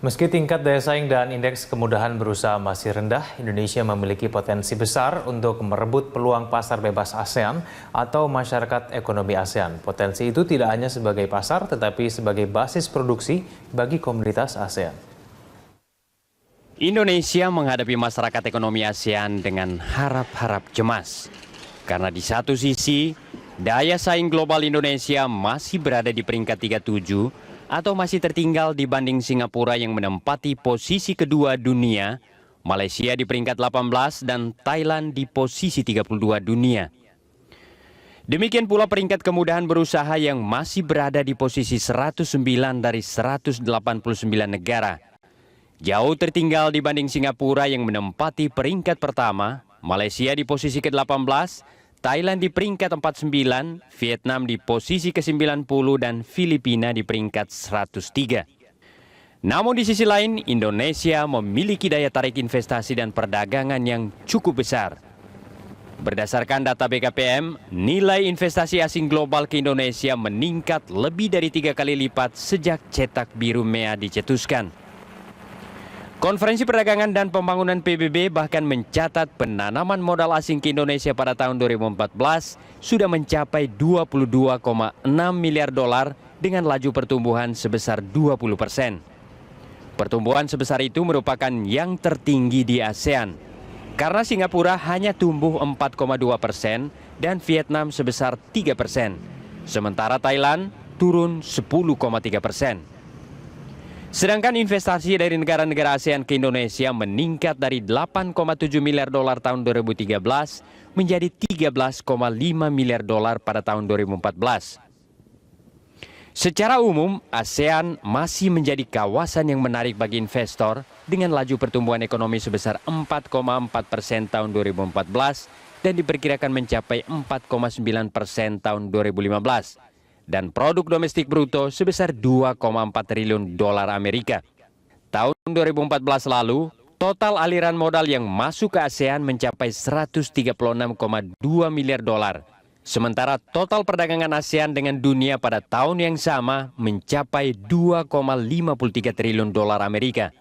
Meski tingkat daya saing dan indeks kemudahan berusaha masih rendah, Indonesia memiliki potensi besar untuk merebut peluang pasar bebas ASEAN atau masyarakat ekonomi ASEAN. Potensi itu tidak hanya sebagai pasar, tetapi sebagai basis produksi bagi komunitas ASEAN. Indonesia menghadapi masyarakat ekonomi ASEAN dengan harap-harap cemas. Karena di satu sisi, daya saing global Indonesia masih berada di peringkat 37 atau masih tertinggal dibanding Singapura yang menempati posisi kedua dunia, Malaysia di peringkat 18 dan Thailand di posisi 32 dunia. Demikian pula peringkat kemudahan berusaha yang masih berada di posisi 109 dari 189 negara. Jauh tertinggal dibanding Singapura yang menempati peringkat pertama, Malaysia di posisi ke-18, Thailand di peringkat 49, Vietnam di posisi ke-90, dan Filipina di peringkat 103. Namun di sisi lain, Indonesia memiliki daya tarik investasi dan perdagangan yang cukup besar. Berdasarkan data BKPM, nilai investasi asing global ke Indonesia meningkat lebih dari 3 kali lipat sejak cetak biru MEA dicetuskan. Konferensi Perdagangan dan Pembangunan PBB bahkan mencatat penanaman modal asing ke Indonesia pada tahun 2014 sudah mencapai 22,6 miliar dolar dengan laju pertumbuhan sebesar 20%. Pertumbuhan sebesar itu merupakan yang tertinggi di ASEAN, karena Singapura hanya tumbuh 4,2% dan Vietnam sebesar 3%, sementara Thailand turun 10,3%. Sedangkan investasi dari negara-negara ASEAN ke Indonesia meningkat dari 8,7 miliar dolar tahun 2013 menjadi 13,5 miliar dolar pada tahun 2014. Secara umum, ASEAN masih menjadi kawasan yang menarik bagi investor dengan laju pertumbuhan ekonomi sebesar 4,4% tahun 2014 dan diperkirakan mencapai 4,9% tahun 2015. Dan produk domestik bruto sebesar 2,4 triliun dolar Amerika. Tahun 2014 lalu, total aliran modal yang masuk ke ASEAN mencapai 136,2 miliar dolar. Sementara total perdagangan ASEAN dengan dunia pada tahun yang sama mencapai 2,53 triliun dolar Amerika.